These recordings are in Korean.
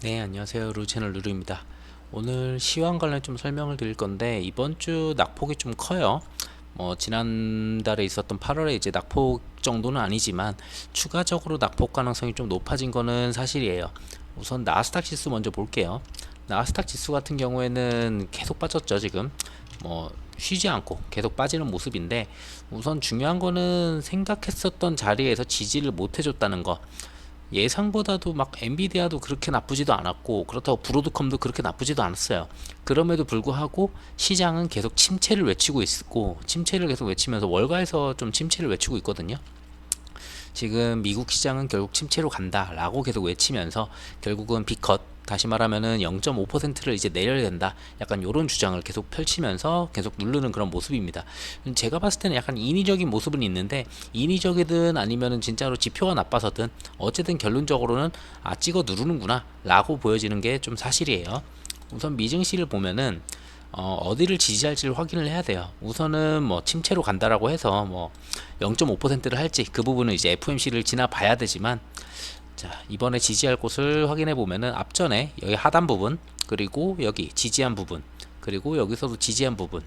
네, 안녕하세요. 루채널 루루입니다. 오늘 시황 관련 좀 설명을 드릴 건데, 이번 주 낙폭이 좀 커요. 지난달에 있었던 8월에 이제 낙폭 정도는 아니지만 추가적으로 낙폭 가능성이 좀 높아진 거는 사실이에요. 우선 나스닥 지수 먼저 볼게요. 나스닥 지수 같은 경우에는 계속 빠졌죠, 지금. 쉬지 않고 계속 빠지는 모습인데, 우선 중요한 거는 생각했었던 자리에서 지지를 못 해줬다는 거. 예상보다도 막 엔비디아도 그렇게 나쁘지도 않았고, 그렇다고 브로드컴도 그렇게 나쁘지도 않았어요. 그럼에도 불구하고 시장은 계속 침체를 외치고 있고, 침체를 계속 외치면서 월가에서 좀 침체를 외치고 있거든요. 지금 미국 시장은 결국 침체로 간다라고 계속 외치면서 결국은 B컷, 다시 말하면은 0.5%를 이제 내려야 된다, 약간 이런 주장을 계속 펼치면서 계속 누르는 그런 모습입니다. 제가 봤을 때는 약간 인위적인 모습은 있는데, 인위적이든 아니면은 진짜로 지표가 나빠서든 어쨌든 결론적으로는 찍어 누르는구나 라고 보여지는 게 좀 사실이에요. 우선 미증시를 보면은 어디를 지지할지를 확인을 해야 돼요. 우선은 침체로 간다라고 해서 0.5%를 할지, 그 부분은 이제 FOMC를 지나봐야 되지만, 자, 이번에 지지할 곳을 확인해 보면은 앞전에 여기 하단 부분, 그리고 여기 지지한 부분, 그리고 여기서도 지지한 부분,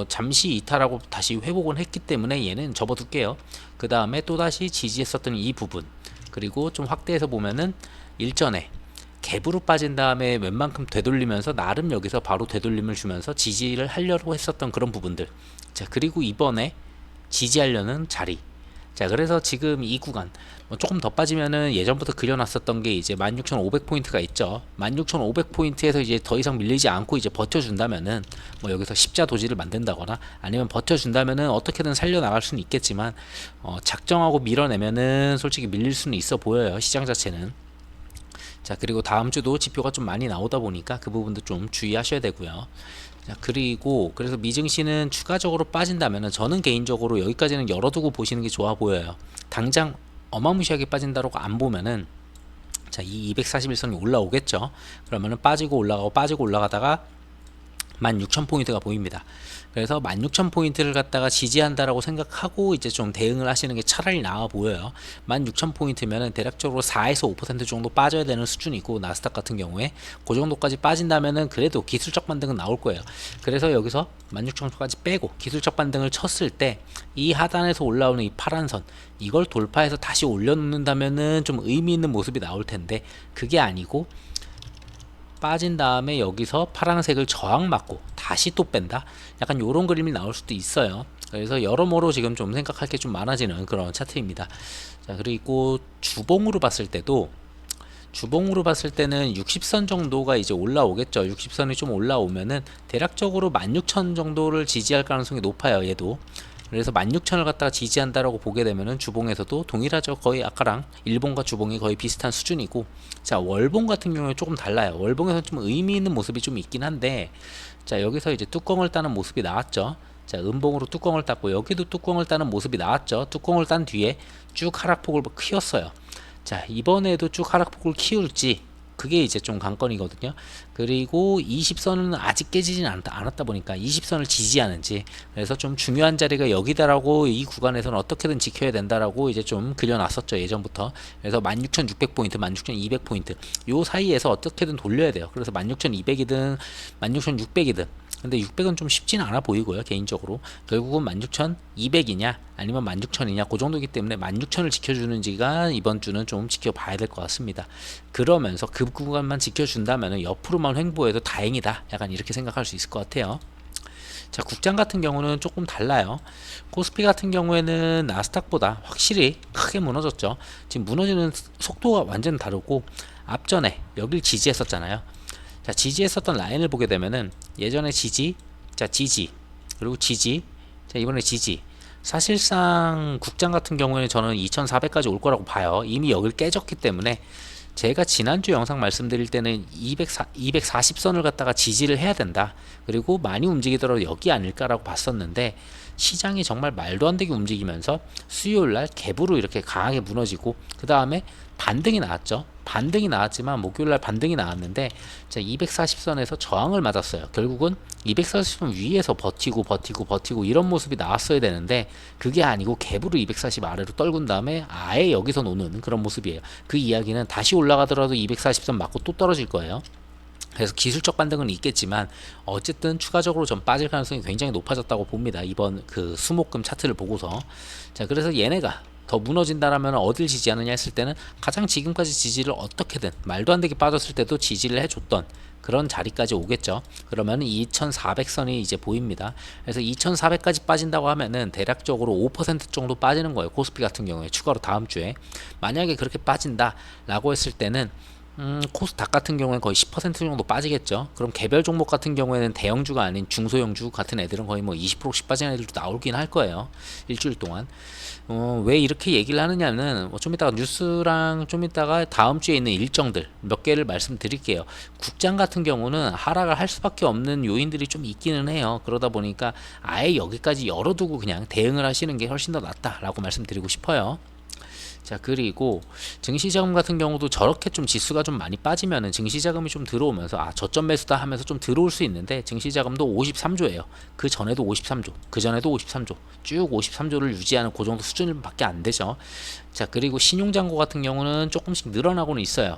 잠시 이탈하고 다시 회복은 했기 때문에 얘는 접어둘게요. 그 다음에 또 다시 지지했었던 이 부분, 그리고 좀 확대해서 보면은 일전에 갭으로 빠진 다음에 웬만큼 되돌리면서 나름 여기서 바로 되돌림을 주면서 지지를 하려고 했었던 그런 부분들. 자, 그리고 이번에 지지하려는 자리. 자, 그래서 지금 이 구간 조금 더 빠지면은 예전부터 그려놨었던 게 이제 16,500포인트가 있죠. 16,500포인트에서 이제 더 이상 밀리지 않고 이제 버텨준다면은 여기서 십자 도지를 만든다거나 아니면 버텨준다면은 어떻게든 살려나갈 수는 있겠지만, 작정하고 밀어내면은 솔직히 밀릴 수는 있어 보여요, 시장 자체는. 자, 그리고 다음 주도 지표가 좀 많이 나오다 보니까 그 부분도 좀 주의하셔야 되고요. 자, 그리고 그래서 미증시는 추가적으로 빠진다면은 저는 개인적으로 여기까지는 열어두고 보시는 게 좋아 보여요. 당장 어마무시하게 빠진다고 안 보면은, 자, 이 241선이 올라오겠죠. 그러면은 빠지고 올라가고 빠지고 올라가다가 16,000포인트가 보입니다. 그래서 16,000포인트를 갖다가 지지한다라고 생각하고 이제 좀 대응을 하시는 게 차라리 나아 보여요. 16,000포인트면은 대략적으로 4에서 5% 정도 빠져야 되는 수준이고, 나스닥 같은 경우에 그 정도까지 빠진다면은 그래도 기술적 반등은 나올 거예요. 그래서 여기서 16,000까지 빼고 기술적 반등을 쳤을 때 이 하단에서 올라오는 이 파란 선, 이걸 돌파해서 다시 올려놓는다면은 좀 의미 있는 모습이 나올 텐데, 그게 아니고 빠진 다음에 여기서 파란색을 저항 맞고 다시 또 뺀다, 약간 요런 그림이 나올 수도 있어요. 그래서 여러모로 지금 좀 생각할 게 좀 많아지는 그런 차트입니다. 자, 그리고 주봉으로 봤을 때는 60선 정도가 이제 올라오겠죠. 60선이 좀 올라오면은 대략적으로 16,000 정도를 지지할 가능성이 높아요, 얘도. 그래서 16,000을 갖다가 지지한다라고 보게 되면은 주봉에서도 동일하죠. 거의 아까랑 일봉과 주봉이 거의 비슷한 수준이고, 자, 월봉 같은 경우에 조금 달라요. 월봉에서 좀 의미 있는 모습이 좀 있긴 한데, 자, 여기서 이제 뚜껑을 따는 모습이 나왔죠. 자, 음봉으로 뚜껑을 땄고 여기도 뚜껑을 따는 모습이 나왔죠. 뚜껑을 딴 뒤에 쭉 하락폭을 키웠어요. 자, 이번에도 쭉 하락폭을 키울지, 그게 이제 좀 관건이거든요. 그리고 20선은 아직 깨지진 않았다 보니까 20선을 지지하는지, 그래서 좀 중요한 자리가 여기다라고 이 구간에서는 어떻게든 지켜야 된다라고 이제 좀 그려놨었죠, 예전부터. 그래서 16,600포인트, 16,200포인트 요 사이에서 어떻게든 돌려야 돼요. 그래서 16,200이든 16,600이든, 근데 600은 좀 쉽지는 않아 보이고요, 개인적으로. 결국은 16,200이냐 아니면 16,000이냐 그 정도이기 때문에 16,000을 지켜주는지가 이번 주는 좀 지켜봐야 될 것 같습니다. 그러면서 그 구간만 지켜준다면 옆으로만 횡보해도 다행이다, 약간 이렇게 생각할 수 있을 것 같아요. 자, 국장 같은 경우는 조금 달라요. 코스피 같은 경우에는 나스닥보다 확실히 크게 무너졌죠. 지금 무너지는 속도가 완전 다르고, 앞전에 여길 지지했었잖아요. 자, 지지했었던 라인을 보게 되면은 예전에 지지, 자, 지지, 그리고 지지, 자, 이번에 지지. 사실상 국장 같은 경우에는 저는 2400까지 올 거라고 봐요. 이미 여길 깨졌기 때문에. 제가 지난주 영상 말씀드릴 때는 240선을 갖다가 지지를 해야 된다, 그리고 많이 움직이더라도 여기 아닐까라고 봤었는데, 시장이 정말 말도 안 되게 움직이면서 수요일날 갭으로 이렇게 강하게 무너지고 그 다음에 반등이 나왔죠. 반등이 나왔지만 목요일날 반등이 나왔는데 240선에서 저항을 맞았어요. 결국은 240선 위에서 버티고 이런 모습이 나왔어야 되는데 그게 아니고 갭으로 240 아래로 떨군 다음에 아예 여기서 노는 그런 모습이에요. 그 이야기는 다시 올라가더라도 240선 맞고 또 떨어질 거예요. 그래서 기술적 반등은 있겠지만 어쨌든 추가적으로 좀 빠질 가능성이 굉장히 높아졌다고 봅니다. 이번 그 수목금 차트를 보고서. 자, 그래서 얘네가 더 무너진다라면 어딜 지지하느냐 했을 때는 가장 지금까지 지지를 어떻게든 말도 안 되게 빠졌을 때도 지지를 해줬던 그런 자리까지 오겠죠. 그러면 2400선이 이제 보입니다. 그래서 2400까지 빠진다고 하면은 대략적으로 5% 정도 빠지는 거예요. 코스피 같은 경우에 추가로 다음 주에 만약에 그렇게 빠진다라고 했을 때는 코스닥 같은 경우에는 거의 10% 정도 빠지겠죠. 그럼 개별 종목 같은 경우에는 대형주가 아닌 중소형주 같은 애들은 거의 뭐 20%씩 빠지는 애들도 나오긴 할 거예요. 일주일 동안. 왜 이렇게 얘기를 하느냐는 좀 이따가 뉴스랑 좀 이따가 다음 주에 있는 일정들 몇 개를 말씀드릴게요. 국장 같은 경우는 하락을 할 수밖에 없는 요인들이 좀 있기는 해요. 그러다 보니까 아예 여기까지 열어두고 그냥 대응을 하시는 게 훨씬 더 낫다라고 말씀드리고 싶어요. 자, 그리고 증시자금 같은 경우도 저렇게 좀 지수가 좀 많이 빠지면은 증시자금이 좀 들어오면서 저점 매수다 하면서 좀 들어올 수 있는데 증시자금도 53조예요. 그 전에도 53조, 그 전에도 53조, 쭉 53조를 유지하는 그 정도 수준밖에 안 되죠. 자, 그리고 신용잔고 같은 경우는 조금씩 늘어나고는 있어요.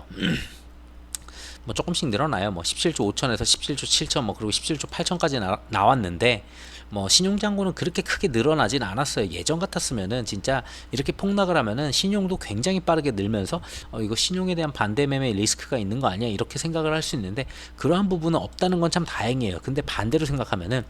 뭐 조금씩 늘어나요. 뭐 17조 5천에서 17조 7천 뭐 그리고 17조 8천까지 나왔는데 뭐 신용잔고는 그렇게 크게 늘어나진 않았어요. 예전 같았으면은 진짜 이렇게 폭락을 하면은 신용도 굉장히 빠르게 늘면서 이거 신용에 대한 반대 매매 리스크가 있는 거 아니야 이렇게 생각을 할 수 있는데 그러한 부분은 없다는 건 참 다행이에요. 근데 반대로 생각하면은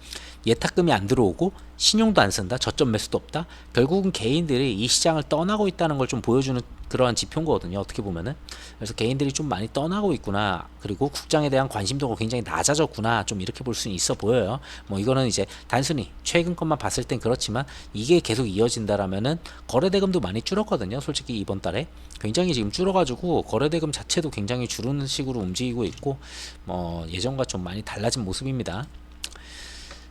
예탁금이 안 들어오고 신용도 안 쓴다, 저점 매수도 없다. 결국은 개인들이 이 시장을 떠나고 있다는 걸 좀 보여주는 그러한 지표인 거거든요. 어떻게 보면은. 그래서 개인들이 좀 많이 떠나고 있구나. 그리고 국장에 대한 관심도가 굉장히 낮아졌구나. 좀 이렇게 볼 수는 있어 보여요. 뭐 이거는 이제 단순히 최근 것만 봤을 땐 그렇지만 이게 계속 이어진다라면은 거래대금도 많이 줄었거든요. 솔직히 이번 달에 굉장히 지금 줄어가지고 거래대금 자체도 굉장히 줄는 식으로 움직이고 있고 뭐 예전과 좀 많이 달라진 모습입니다.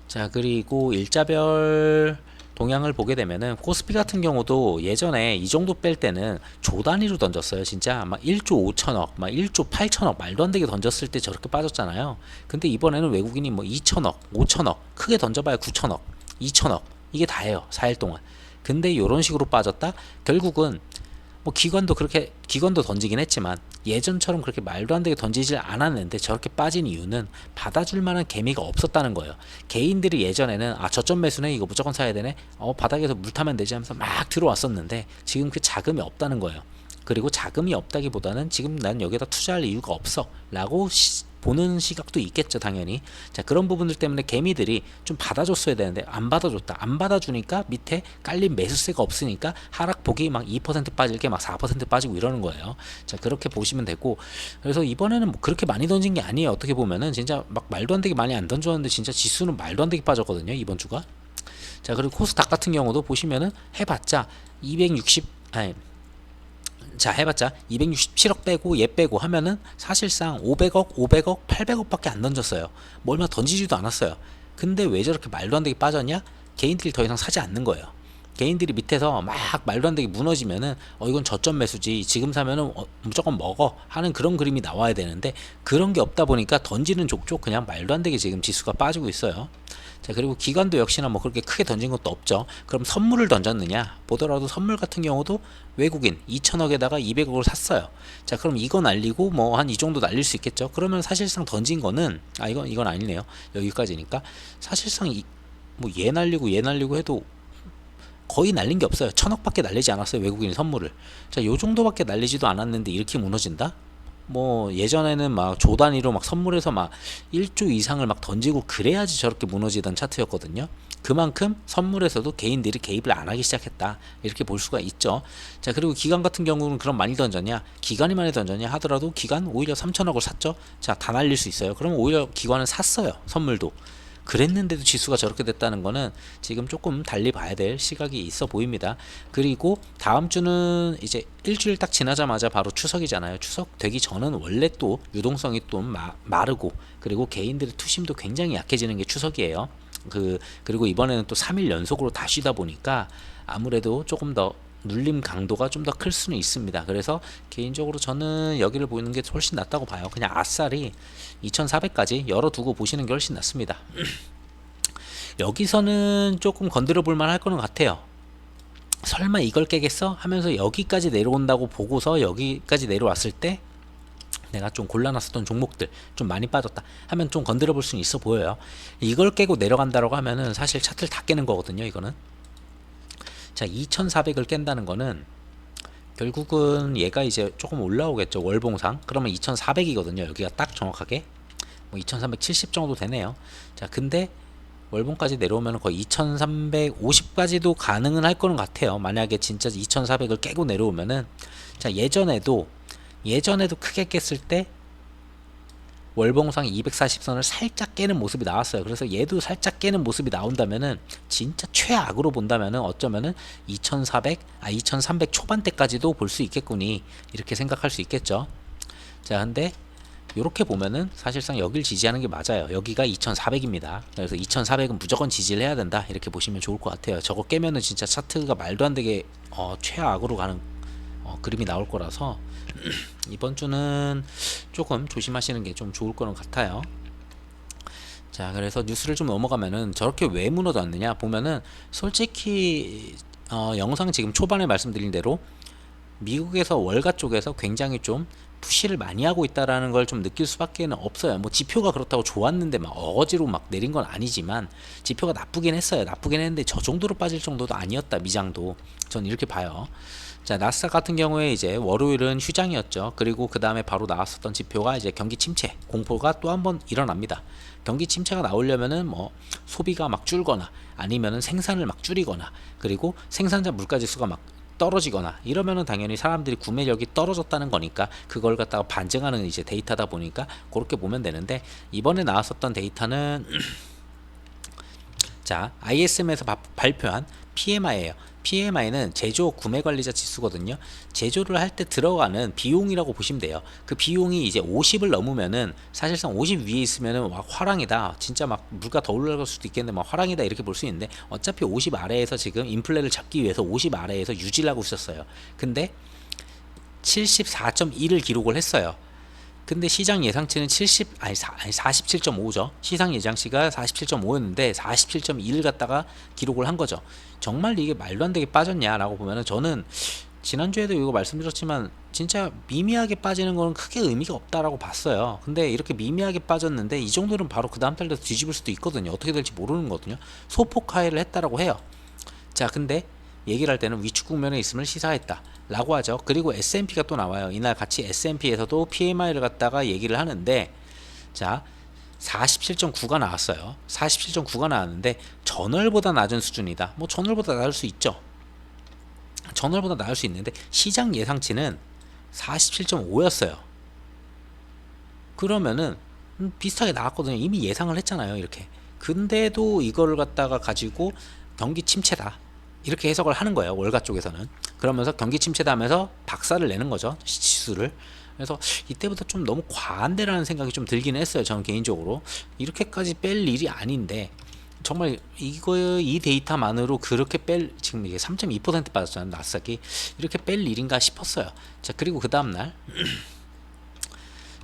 자, 그리고 일자별 동향을 보게 되면은 코스피 같은 경우도 예전에 이 정도 뺄 때는 조 단위로 던졌어요. 진짜 막 1조 5천억, 막 1조 8천억 말도 안 되게 던졌을 때 저렇게 빠졌잖아요. 근데 이번에는 외국인이 뭐 2천억, 5천억, 크게 던져봐야 9천억, 2천억 이게 다예요. 4일 동안. 근데 이런 식으로 빠졌다? 결국은 뭐 기관도 던지긴 했지만 예전처럼 그렇게 말도 안 되게 던지질 않았는데 저렇게 빠진 이유는 받아줄 만한 개미가 없었다는 거예요. 개인들이 예전에는 저점 매수네 이거 무조건 사야 되네 바닥에서 물 타면 되지 하면서 막 들어왔었는데 지금 그 자금이 없다는 거예요. 그리고 자금이 없다기보다는 지금 난 여기다 투자할 이유가 없어 라고 보는 시각도 있겠죠, 당연히. 자, 그런 부분들 때문에 개미들이 좀 받아줬어야 되는데 안 받아줬다. 안 받아주니까 밑에 깔린 매수세가 없으니까 하락폭이 막 2% 빠질 게 막 4% 빠지고 이러는 거예요. 자, 그렇게 보시면 되고 그래서 이번에는 뭐 그렇게 많이 던진 게 아니에요. 어떻게 보면은 진짜 막 말도 안 되게 많이 안 던졌는데 진짜 지수는 말도 안 되게 빠졌거든요, 이번 주가. 자, 그리고 코스닥 같은 경우도 보시면은 해봤자 260 아니 자, 해봤자 267억 빼고 얘 빼고 하면은 사실상 500억, 800억 밖에 안 던졌어요. 뭐 얼마 던지지도 않았어요. 근데 왜 저렇게 말도 안 되게 빠졌냐? 개인들이 더 이상 사지 않는 거예요. 개인들이 밑에서 막 말도 안 되게 무너지면은 이건 저점 매수지 지금 사면은 무조건 먹어 하는 그런 그림이 나와야 되는데 그런 게 없다 보니까 던지는 족족 그냥 말도 안 되게 지금 지수가 빠지고 있어요. 자, 그리고 기관도 역시나 뭐 그렇게 크게 던진 것도 없죠. 그럼 선물을 던졌느냐 보더라도 선물 같은 경우도 외국인 2천억에다가 200억을 샀어요. 자, 그럼 이거 날리고 뭐 한 이 정도 날릴 수 있겠죠. 그러면 사실상 던진 거는 이건 아니네요. 여기까지니까 사실상 뭐 얘 날리고 해도 거의 날린 게 없어요. 1,000억밖에 날리지 않았어요. 외국인이 선물을. 자, 요 정도밖에 날리지도 않았는데 이렇게 무너진다? 뭐 예전에는 막 조 단위로 막 선물해서 막 1조 이상을 막 던지고 그래야지 저렇게 무너지던 차트였거든요. 그만큼 선물에서도 개인들이 개입을 안 하기 시작했다 이렇게 볼 수가 있죠. 자, 그리고 기관 같은 경우는 그럼 많이 던졌냐, 기관이 많이 던졌냐 하더라도 기관 오히려 3천억을 샀죠. 자, 다 날릴 수 있어요. 그러면 오히려 기관은 샀어요, 선물도. 그랬는데도 지수가 저렇게 됐다는 거는 지금 조금 달리 봐야 될 시각이 있어 보입니다. 그리고 다음 주는 이제 일주일 딱 지나자마자 바로 추석이잖아요. 추석 되기 전은 원래 또 유동성이 또 마르고 그리고 개인들의 투심도 굉장히 약해지는 게 추석이에요. 그리고 이번에는 또 3일 연속으로 다 쉬다 보니까 아무래도 조금 더 눌림 강도가 좀 더 클 수는 있습니다. 그래서 개인적으로 저는 여기를 보이는 게 훨씬 낫다고 봐요. 그냥 아싸리 2400까지 열어두고 보시는 게 훨씬 낫습니다. 여기서는 조금 건드려 볼만 할 거는 같아요. 설마 이걸 깨겠어? 하면서 여기까지 내려온다고 보고서 여기까지 내려왔을 때 내가 좀 골라놨었던 종목들 좀 많이 빠졌다 하면 좀 건드려 볼 수는 있어 보여요. 이걸 깨고 내려간다라고 하면은 사실 차트를 다 깨는 거거든요. 이거는 자 2400을 깬다는 거는 결국은 얘가 이제 조금 올라오겠죠. 월봉상 그러면 2400이거든요. 여기가 딱 정확하게 뭐 2370 정도 되네요. 자 근데 월봉까지 내려오면 거의 2350까지도 가능은 할 거는 같아요. 만약에 진짜 2400을 깨고 내려오면은 자 예전에도 크게 깼을 때 월봉상 240선을 살짝 깨는 모습이 나왔어요. 그래서 얘도 살짝 깨는 모습이 나온다면은 진짜 최악으로 본다면은 어쩌면은 2300 초반대까지도 볼 수 있겠구니 이렇게 생각할 수 있겠죠. 자 근데 이렇게 보면은 사실상 여길 지지하는 게 맞아요. 여기가 2400입니다. 그래서 2400은 무조건 지지를 해야 된다 이렇게 보시면 좋을 것 같아요. 저거 깨면은 진짜 차트가 말도 안 되게 최악으로 가는 그림이 나올 거라서 이번 주는 조금 조심하시는 게 좀 좋을 거는 같아요. 자 그래서 뉴스를 좀 넘어가면은 저렇게 왜 무너졌느냐 보면은 솔직히 영상 지금 초반에 말씀드린 대로 미국에서 월가 쪽에서 굉장히 좀 푸시를 많이 하고 있다라는 걸 좀 느낄 수밖에 없어요. 뭐 지표가 그렇다고 좋았는데 막 어거지로 막 내린 건 아니지만 지표가 나쁘긴 했어요. 나쁘긴 했는데 저 정도로 빠질 정도도 아니었다. 미장도 전 이렇게 봐요. 자 나스닥 같은 경우에 이제 월요일은 휴장이었죠. 그리고 그 다음에 바로 나왔었던 지표가 이제 경기 침체 공포가 또 한번 일어납니다. 경기 침체가 나오려면은 뭐 소비가 막 줄거나 아니면은 생산을 막 줄이거나 그리고 생산자 물가지수가 막 떨어지거나 이러면은 당연히 사람들이 구매력이 떨어졌다는 거니까 그걸 갖다가 반증하는 이제 데이터다 보니까 그렇게 보면 되는데 이번에 나왔었던 데이터는 자 ISM에서 발표한 PMI예요. PMI는 제조 구매관리자 지수거든요. 제조를 할 때 들어가는 비용이라고 보시면 돼요. 그 비용이 이제 50을 넘으면은 사실상 50 위에 있으면은 와 화랑이다. 진짜 막 물가 더 올라갈 수도 있겠는데 막 화랑이다 이렇게 볼 수 있는데 어차피 50 아래에서 지금 인플레를 잡기 위해서 50 아래에서 유지를 하고 있었어요. 근데 74.1을 기록을 했어요. 근데 시장 예상치는 47.5죠. 시장 예상치가 47.5였는데 47.1을 갖다가 기록을 한 거죠. 정말 이게 말도 안 되게 빠졌냐라고 보면은 저는 지난주에도 이거 말씀드렸지만 진짜 미미하게 빠지는 거는 크게 의미가 없다라고 봤어요. 근데 이렇게 미미하게 빠졌는데 이 정도는 바로 그 다음 달에 뒤집을 수도 있거든요. 어떻게 될지 모르는 거거든요. 소폭 하회를 했다라고 해요. 자 근데 얘기를 할 때는 위축 국면에 있음을 시사했다 라고 하죠. 그리고 S&P가 또 나와요. 이날 같이 S&P에서도 PMI를 갖다가 얘기를 하는데 자 47.9가 나왔어요. 47.9가 나왔는데 전월보다 낮은 수준이다. 뭐 전월보다 낮을 수 있죠. 전월보다 낮을 수 있는데 시장 예상치는 47.5였어요. 그러면은 비슷하게 나왔거든요. 이미 예상을 했잖아요. 이렇게. 근데도 이거를 갖다가 가지고 경기 침체다 이렇게 해석을 하는 거예요. 월가 쪽에서는. 그러면서 경기 침체다 하면서 박살을 내는 거죠. 지수를. 그래서 이때부터 좀 너무 과한데라는 생각이 좀 들긴 했어요. 저는 개인적으로. 이렇게까지 뺄 일이 아닌데 정말 이 데이터만으로 그렇게 지금 이게 3.2% 빠졌잖아요. 나스닥이. 이렇게 뺄 일인가 싶었어요. 자, 그리고 그 다음날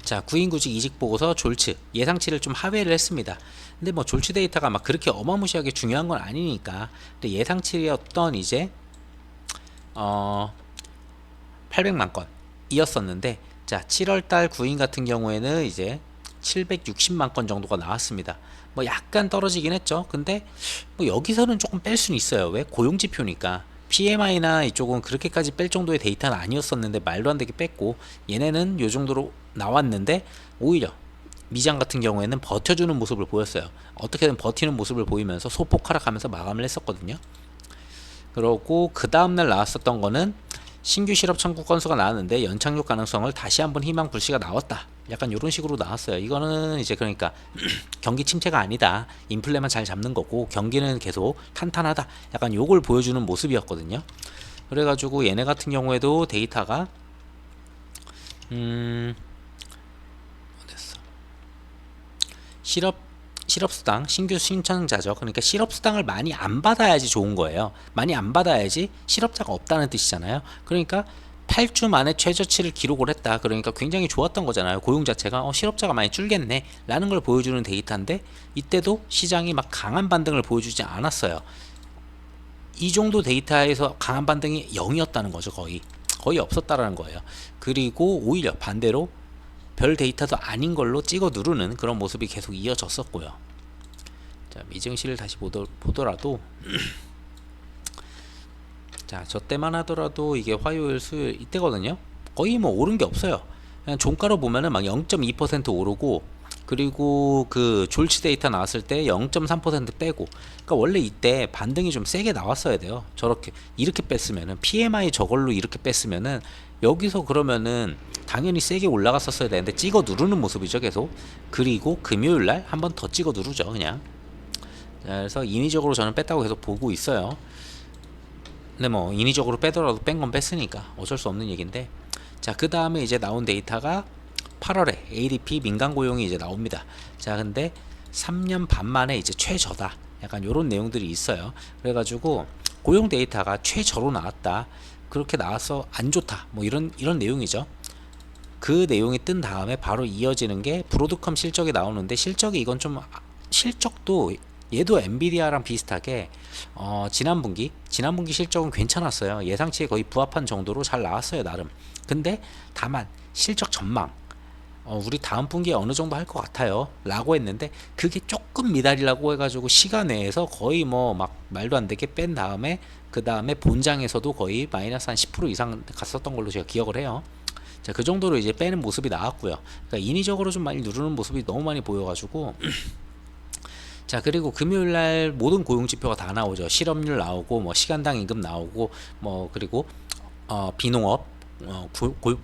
자, 구인구직 이직 보고서 졸츠 예상치를 좀 하회를 했습니다. 근데 뭐 졸츠 데이터가 막 그렇게 어마무시하게 중요한 건 아니니까. 근데 예상치였던 이제 800만 건이었었는데 자, 7월달 구인 같은 경우에는 이제 760만 건 정도가 나왔습니다. 뭐 약간 떨어지긴 했죠. 근데 뭐 여기서는 조금 뺄 수는 있어요. 왜? 고용지표니까. PMI나 이쪽은 그렇게까지 뺄 정도의 데이터는 아니었었는데 말도 안 되게 뺐고 얘네는 요 정도로 나왔는데 오히려 미장 같은 경우에는 버텨주는 모습을 보였어요. 어떻게든 버티는 모습을 보이면서 소폭 하락하면서 마감을 했었거든요. 그러고 그 다음날 나왔었던 거는 신규 실업 청구 건수가 나왔는데 연착륙 가능성을 다시 한번 희망 불씨가 나왔다. 약간 이런 식으로 나왔어요. 이거는 이제 그러니까 경기 침체가 아니다. 인플레만 잘 잡는 거고 경기는 계속 탄탄하다. 약간 요걸 보여주는 모습이었거든요. 그래가지고 얘네 같은 경우에도 데이터가 어딨어? 실업 실업수당 신규 신청자죠. 그러니까 실업수당을 많이 안 받아야지 좋은 거예요. 많이 안 받아야지 실업자가 없다는 뜻이잖아요. 그러니까 8주 만에 최저치를 기록을 했다. 그러니까 굉장히 좋았던 거잖아요. 고용 자체가 실업자가 많이 줄겠네 라는 걸 보여주는 데이터인데, 이때도 시장이 막 강한 반등을 보여주지 않았어요. 이 정도 데이터에서 강한 반등이 0이었다는 거죠. 거의 없었다라는 거예요. 그리고 오히려 반대로 별 데이터도 아닌 걸로 찍어 누르는 그런 모습이 계속 이어졌었고요. 자, 미증시를 다시 보더라도 자, 저 때만 하더라도 이게 화요일 수요일 이때거든요. 거의 뭐 오른 게 없어요. 그냥 종가로 보면은 막 0.2% 오르고, 그리고 그 졸치 데이터 나왔을 때 0.3% 빼고. 그러니까 원래 이때 반등이 좀 세게 나왔어야 돼요. 저렇게 이렇게 뺐으면은 PMI 저걸로 이렇게 뺐으면은 여기서 그러면은 당연히 세게 올라갔었어야 되는데 찍어 누르는 모습이죠, 계속. 그리고 금요일 날 한 번 더 찍어 누르죠, 그냥. 자, 그래서 인위적으로 저는 뺐다고 계속 보고 있어요. 근데 뭐 인위적으로 빼더라도 뺀 건 뺐으니까 어쩔 수 없는 얘기인데, 자, 그 다음에 이제 나온 데이터가 8월에 ADP 민간 고용이 이제 나옵니다. 자, 근데 3년 반 만에 이제 최저다, 약간 요런 내용들이 있어요. 그래가지고 고용 데이터가 최저로 나왔다, 그렇게 나와서 안 좋다, 뭐 이런 내용이죠. 그 내용이 뜬 다음에 바로 이어지는 게 브로드컴 실적이 나오는데, 실적이 이건 좀 실적도 얘도 엔비디아랑 비슷하게 지난 분기 실적은 괜찮았어요. 예상치에 거의 부합한 정도로 잘 나왔어요, 나름. 근데 다만 실적 전망, 우리 다음 분기에 어느 정도 할 것 같아요 라고 했는데, 그게 조금 미달이라고 해가지고 시간 내에서 거의 뭐 막 말도 안 되게 뺀 다음에, 그 다음에 본장에서도 거의 마이너스 한 10% 이상 갔었던 걸로 제가 기억을 해요. 자, 그 정도로 이제 빼는 모습이 나왔고요. 그러니까 인위적으로 좀 많이 누르는 모습이 너무 많이 보여가지고 자, 그리고 금요일날 모든 고용지표가 다 나오죠. 실업률 나오고, 뭐 시간당 임금 나오고, 뭐 그리고 비농업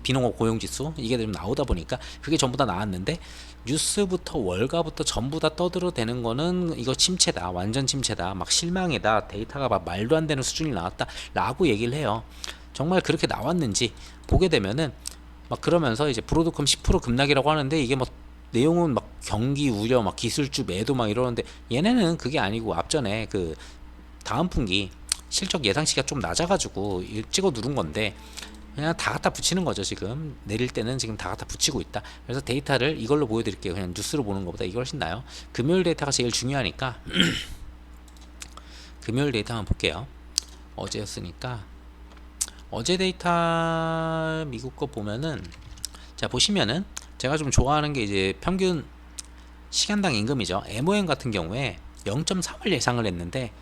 비농업 고용지수 이게 좀 나오다 보니까 그게 전부 다 나왔는데, 뉴스부터 월가부터 전부 다 떠들어대는 거는 이거 침체다, 완전 침체다, 막 실망이다, 데이터가 막 말도 안 되는 수준이 나왔다 라고 얘기를 해요. 정말 그렇게 나왔는지 보게 되면은 막 그러면서 이제 브로드컴 10% 급락이라고 하는데, 이게 뭐 내용은 막 경기 우려, 막 기술주 매도 막 이러는데, 얘네는 그게 아니고 앞전에 그 다음 분기 실적 예상치가 좀 낮아가지고 찍어 누른 건데, 그냥 다 갖다 붙이는 거죠. 지금 내릴 때는 지금 다 갖다 붙이고 있다. 그래서 데이터를 이걸로 보여드릴게요. 그냥 뉴스로 보는 것보다 이게 훨씬 나아요. 금요일 데이터가 제일 중요하니까 금요일 데이터 한번 볼게요. 어제였으니까 어제 데이터 미국 거 보면은, 자, 보시면은 제가 좀 좋아하는 게 이제 평균 시간당 임금이죠. MOM 같은 경우에 0.3을 예상을 했는데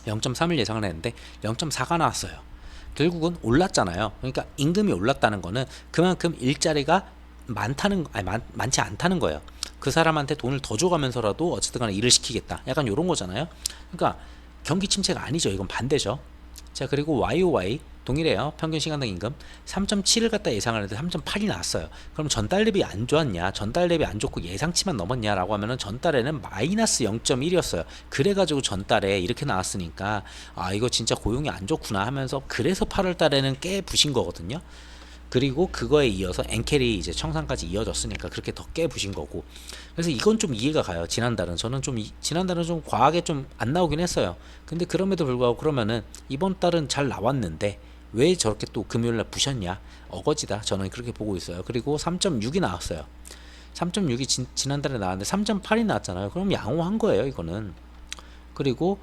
0.4가 나왔어요. 결국은 올랐잖아요. 그러니까 임금이 올랐다는 거는 그만큼 일자리가 많지 않다는 거예요. 그 사람한테 돈을 더 줘가면서라도 어쨌든 간에 일을 시키겠다, 약간 요런 거잖아요. 그러니까 경기 침체가 아니죠. 이건 반대죠. 자, 그리고 YOY 동일해요. 평균 시간당 임금 3.7을 갖다 예상을 했는데 3.8이 나왔어요. 그럼 전달 대비 안 좋았냐, 전달 대비 안 좋고 예상치만 넘었냐 라고 하면은 전달에는 마이너스 0.1이었어요. 그래가지고 전달에 이렇게 나왔으니까 아, 이거 진짜 고용이 안 좋구나 하면서, 그래서 8월 달에는 꽤 부신 거거든요. 그리고 그거에 이어서 엔켈이 이제 청산까지 이어졌으니까 그렇게 더 깨부신 거고. 그래서 이건 좀 이해가 가요. 지난달은 저는 좀 지난달은 좀 과하게 좀 안 나오긴 했어요. 근데 그럼에도 불구하고 그러면은 이번 달은 잘 나왔는데 왜 저렇게 또 금요일날 부셨냐, 어거지다, 저는 그렇게 보고 있어요. 그리고 3.6이 나왔어요. 3.6이 지난달에 나왔는데 3.8이 나왔잖아요. 그럼 양호한 거예요, 이거는. 그리고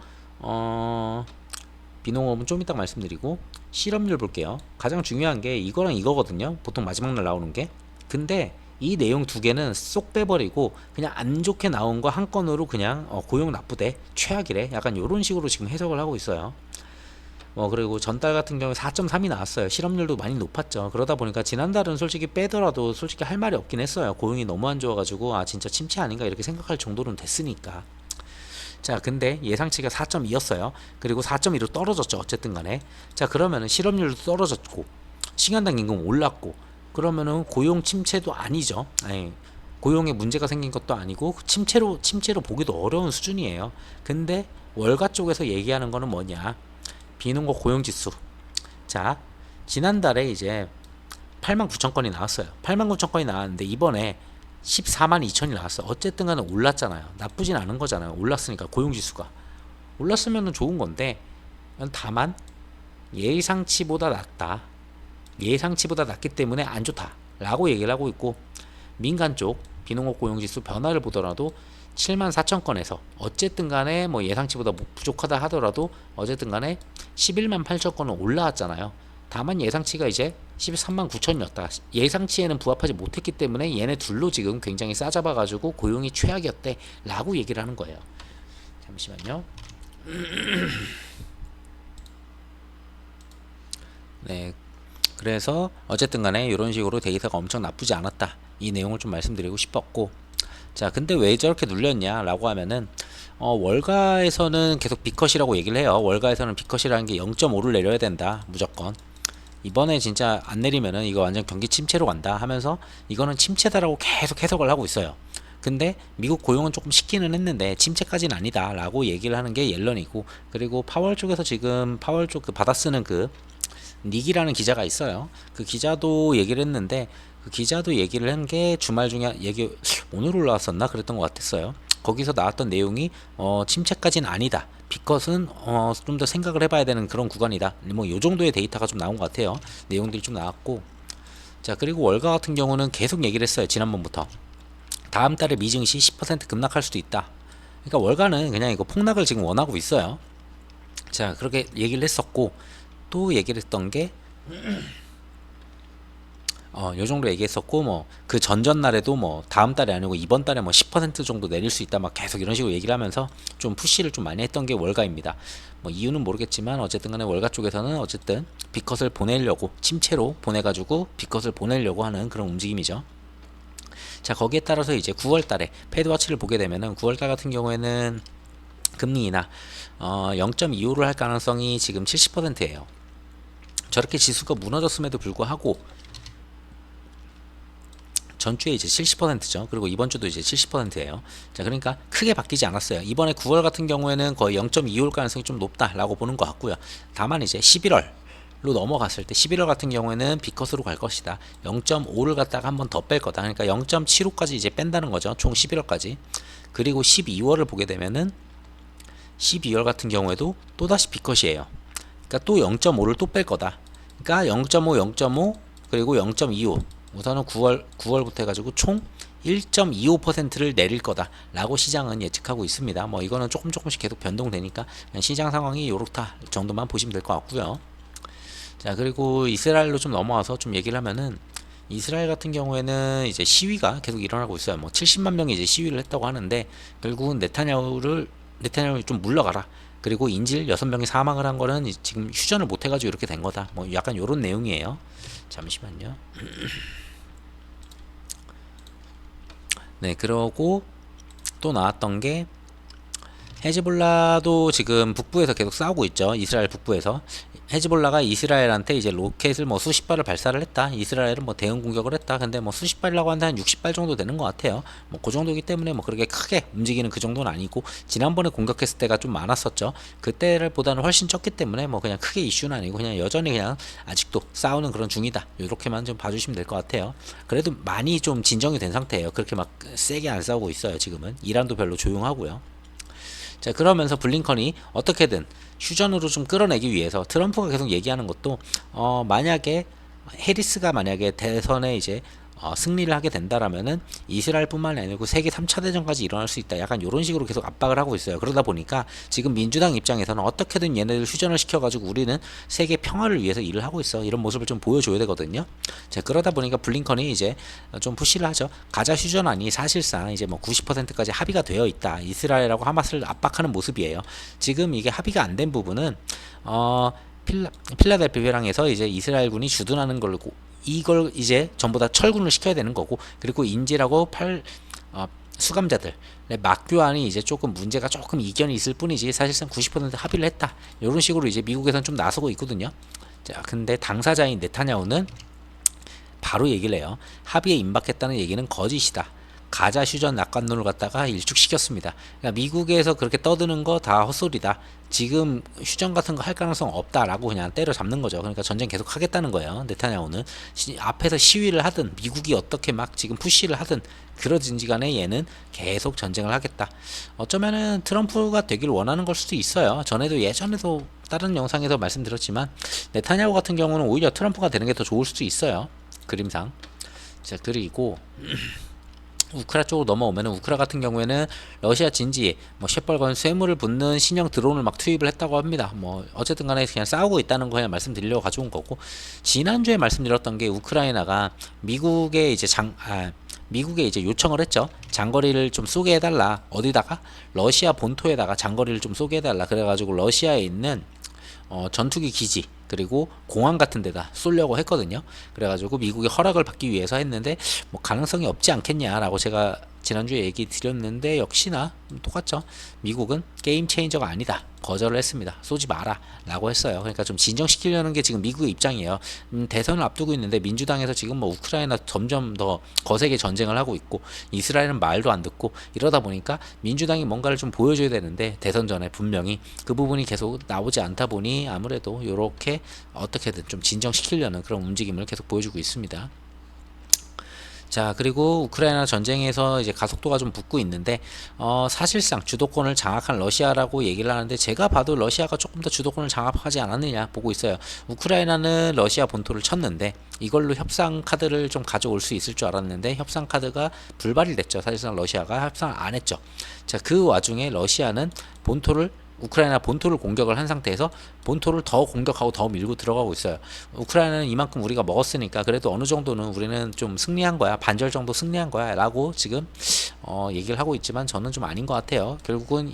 비농업은 좀 이따 말씀드리고, 실업률 볼게요. 가장 중요한 게 이거랑 이거거든요. 보통 마지막 날 나오는 게. 근데 이 내용 두 개는 쏙 빼버리고 그냥 안 좋게 나온 거 한 건으로 그냥 고용 나쁘대, 최악이래, 약간 이런 식으로 지금 해석을 하고 있어요. 그리고 전달 같은 경우에 4.3이 나왔어요. 실업률도 많이 높았죠. 그러다 보니까 지난달은 솔직히 빼더라도 솔직히 할 말이 없긴 했어요. 고용이 너무 안 좋아가지고 아, 진짜 침체 아닌가 이렇게 생각할 정도로는 됐으니까. 자, 근데 예상치가 4.2였어요. 그리고 4.2로 떨어졌죠. 어쨌든 간에. 자, 그러면은 실업률도 떨어졌고 시간당 임금 올랐고, 그러면은 고용 침체도 아니죠. 아니, 고용에 문제가 생긴 것도 아니고 침체로 보기도 어려운 수준이에요. 근데 월가 쪽에서 얘기하는 거는 뭐냐, 비농업 고용지수. 자, 지난달에 이제 89,000건이 나왔어요. 89,000건이 나왔는데 이번에 14만 2천이 나왔어. 어쨌든 간에 올랐잖아요. 나쁘진 않은 거잖아요. 올랐으니까 고용지수가. 올랐으면 좋은 건데 다만 예상치보다 낮다. 예상치보다 낮기 때문에 안 좋다 라고 얘기를 하고 있고, 민간 쪽 비농업 고용지수 변화를 보더라도 7만 4천 건에서 어쨌든 간에 뭐 예상치보다 부족하다 하더라도 어쨌든 간에 11만 8천 건은 올라왔잖아요. 다만 예상치가 이제 13만 9천이었다. 예상치에는 부합하지 못했기 때문에 얘네 둘로 지금 굉장히 싸잡아가지고 고용이 최악이었대 라고 얘기를 하는 거예요. 잠시만요. 네, 그래서 어쨌든 간에 이런 식으로 데이터가 엄청 나쁘지 않았다, 이 내용을 좀 말씀드리고 싶었고, 자 근데 왜 저렇게 눌렸냐 라고 하면은 월가에서는 계속 B컷이라고 얘기를 해요. 월가에서는 B컷이라는 게 0.5를 내려야 된다 무조건. 이번에 진짜 안 내리면은 이거 완전 경기 침체로 간다 하면서 이거는 침체다라고 계속 해석을 하고 있어요. 근데 미국 고용은 조금 식기는 했는데 침체까지는 아니다 라고 얘기를 하는 게 옐런이고, 그리고 파월 쪽에서 지금 파월 쪽 그 받아쓰는 그 닉이라는 기자가 있어요. 그 기자도 얘기를 했는데, 그 기자도 얘기를 한 게 주말 중에 얘기 오늘 올라왔었나 그랬던 것 같았어요. 거기서 나왔던 내용이 침체까지는 아니다. 비컷은 좀 더 생각을 해봐야 되는 그런 구간이다. 뭐 요 정도의 데이터가 좀 나온 것 같아요. 내용들이 좀 나왔고, 자 그리고 월가 같은 경우는 계속 얘기를 했어요. 지난번부터 다음 달에 미증시 10% 급락할 수도 있다. 그러니까 월가는 그냥 이거 폭락을 지금 원하고 있어요. 자 그렇게 얘기를 했었고, 또 얘기를 했던 게 요 정도 얘기했었고, 뭐 그 전전날에도 뭐 다음 달에 아니고 이번 달에 뭐 10% 정도 내릴 수 있다 막 계속 이런 식으로 얘기를 하면서 좀 푸시를 좀 많이 했던 게 월가입니다. 뭐 이유는 모르겠지만 어쨌든 간에 월가 쪽에서는 어쨌든 비컷을 보내려고, 침체로 보내가지고 비컷을 보내려고 하는 그런 움직임이죠. 자 거기에 따라서 이제 9월 달에 패드와치를 보게 되면은 9월 달 같은 경우에는 금리 인하 0.25를 할 가능성이 지금 70%예요. 저렇게 지수가 무너졌음에도 불구하고 전주에 이제 70%죠. 그리고 이번 주도 이제 70%예요. 자, 그러니까 크게 바뀌지 않았어요. 이번에 9월 같은 경우에는 거의 0.25올 가능성이 좀 높다라고 보는 것 같고요. 다만 이제 11월로 넘어갔을 때 11월 같은 경우에는 B컷으로 갈 것이다. 0.5를 갖다가 한 번 더 뺄 거다. 그러니까 0.75까지 이제 뺀다는 거죠. 총 11월까지. 그리고 12월을 보게 되면은 12월 같은 경우에도 또다시 B컷이에요. 그러니까 또 0.5를 또 뺄 거다. 그러니까 0.5, 0.5 그리고 0.25. 우선은 9월부터 해가지고 총 1.25%를 내릴 거다라고 시장은 예측하고 있습니다. 뭐 이거는 조금씩 계속 변동되니까 그냥 시장 상황이 요렇다 정도만 보시면 될 것 같고요. 자 그리고 이스라엘로 좀 넘어와서 좀 얘기를 하면은, 이스라엘 같은 경우에는 이제 시위가 계속 일어나고 있어요. 뭐 70만 명이 이제 시위를 했다고 하는데, 결국은 네타냐후를 좀 물러가라. 그리고 인질 6명이 사망을 한 거는 지금 휴전을 못 해가지고 이렇게 된 거다. 뭐 약간 요런 내용이에요. 잠시만요. 네, 그러고 또 나왔던 게 헤즈볼라도 지금 북부에서 계속 싸우고 있죠. 이스라엘 북부에서. 헤즈볼라가 이스라엘한테 이제 로켓을 뭐 수십 발을 발사를 했다. 이스라엘은 뭐 대응 공격을 했다. 근데 뭐 수십 발이라고 한데 한 60발 정도 되는 것 같아요. 뭐 그 정도이기 때문에 뭐 그렇게 크게 움직이는 그 정도는 아니고, 지난번에 공격했을 때가 좀 많았었죠. 그때를 보다는 훨씬 적기 때문에 뭐 그냥 크게 이슈는 아니고 그냥 여전히 그냥 아직도 싸우는 그런 중이다. 이렇게만 좀 봐주시면 될 것 같아요. 그래도 많이 좀 진정이 된 상태예요. 그렇게 막 세게 안 싸우고 있어요. 지금은 이란도 별로 조용하고요. 자 그러면서 블링컨이 어떻게든 휴전으로 좀 끌어내기 위해서, 트럼프가 계속 얘기하는 것도 만약에 해리스가 만약에 대선에 이제 승리를 하게 된다라면은 이스라엘뿐만 아니고 세계 3차 대전까지 일어날 수 있다. 약간 이런 식으로 계속 압박을 하고 있어요. 그러다 보니까 지금 민주당 입장에서는 어떻게든 얘네들 휴전을 시켜가지고 우리는 세계 평화를 위해서 일을 하고 있어. 이런 모습을 좀 보여줘야 되거든요. 자 그러다 보니까 블링컨이 이제 좀 푸시를 하죠. 가자 휴전안이 사실상 이제 뭐 90%까지 합의가 되어 있다. 이스라엘하고 하마스를 압박하는 모습이에요. 지금 이게 합의가 안 된 부분은 필라델피아랑에서 이제 이스라엘군이 주둔하는 걸로, 이걸 이제 전부 다 철군을 시켜야 되는 거고, 그리고 인질하고 수감자들의 막교환이 이제 조금 문제가 조금 이견이 있을 뿐이지 사실상 90% 합의를 했다. 이런 식으로 이제 미국에서는 좀 나서고 있거든요. 자, 근데 당사자인 네타냐후는 바로 얘기를 해요. 합의에 임박했다는 얘기는 거짓이다. 가자 휴전 낙관론을 갖다가 일축시켰습니다. 그러니까 미국에서 그렇게 떠드는 거 다 헛소리다. 지금 휴전 같은 거 할 가능성 없다라고 그냥 때려잡는 거죠. 그러니까 전쟁 계속 하겠다는 거예요. 네타냐후는 앞에서 시위를 하든 미국이 어떻게 막 지금 푸시를 하든 그러든지 간에 얘는 계속 전쟁을 하겠다. 어쩌면은 트럼프가 되길 원하는 걸 수도 있어요. 전에도 예전에도 다른 영상에서 말씀드렸지만 네타냐후 같은 경우는 오히려 트럼프가 되는 게 더 좋을 수도 있어요. 그림상. 자, 그리고 우크라 쪽으로 넘어오면은 우크라 같은 경우에는 러시아 진지 셰벌건 쇠물을 붓는 신형 드론을 막 투입을 했다고 합니다. 어쨌든 간에 그냥 싸우고 있다는 거 그냥 말씀드리려고 가져온 거고, 지난주에 말씀드렸던 게 우크라이나가 미국에 이제 요청을 했죠. 장거리를 좀 쏘게 해달라. 어디다가? 러시아 본토에다가 장거리를 좀 쏘게 해달라. 그래가지고 러시아에 있는 전투기 기지 그리고 공항 같은 데다 쏘려고 했거든요. 그래가지고 미국의 허락을 받기 위해서 했는데 가능성이 없지 않겠냐라고 제가 지난주에 얘기 드렸는데 역시나 똑같죠. 미국은 게임 체인저가 아니다. 거절을 했습니다. 쏘지 마라 라고 했어요. 그러니까 좀 진정시키려는 게 지금 미국의 입장이에요. 대선을 앞두고 있는데 민주당에서 지금 우크라이나 점점 더 거세게 전쟁을 하고 있고 이스라엘은 말도 안 듣고 이러다 보니까 민주당이 뭔가를 좀 보여줘야 되는데 대선 전에 분명히 그 부분이 계속 나오지 않다 보니 아무래도 이렇게 어떻게든 좀 진정시키려는 그런 움직임을 계속 보여주고 있습니다. 자, 그리고 우크라이나 전쟁에서 이제 가속도가 좀 붙고 있는데 사실상 주도권을 장악한 러시아라고 얘기를 하는데 제가 봐도 러시아가 조금 더 주도권을 장악하지 않았느냐 보고 있어요. 우크라이나는 러시아 본토를 쳤는데 이걸로 협상 카드를 좀 가져올 수 있을 줄 알았는데 협상 카드가 불발이 됐죠. 사실상 러시아가 협상을 안 했죠. 자, 그 와중에 러시아는 우크라이나 본토를 공격을 한 상태에서 본토를 더 공격하고 더 밀고 들어가고 있어요. 우크라이나는 이만큼 우리가 먹었으니까 그래도 어느 정도는 우리는 좀 승리한 거야. 반절 정도 승리한 거야 라고 지금 얘기를 하고 있지만 저는 좀 아닌 것 같아요. 결국은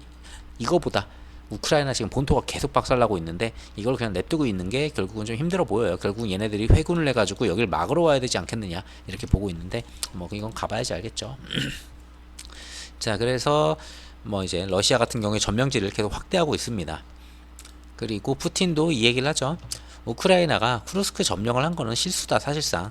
이거보다 우크라이나 지금 본토가 계속 박살나고 있는데 이걸 그냥 냅두고 있는 게 결국은 좀 힘들어 보여요. 결국은 얘네들이 회군을 해가지고 여길 막으러 와야 되지 않겠느냐 이렇게 보고 있는데 이건 가봐야지 알겠죠. 자, 그래서 이제 러시아 같은 경우에 점령지를 계속 확대하고 있습니다. 그리고 푸틴도 이 얘기를 하죠. 우크라이나가 쿠르스크 점령을 한 거는 실수다. 사실상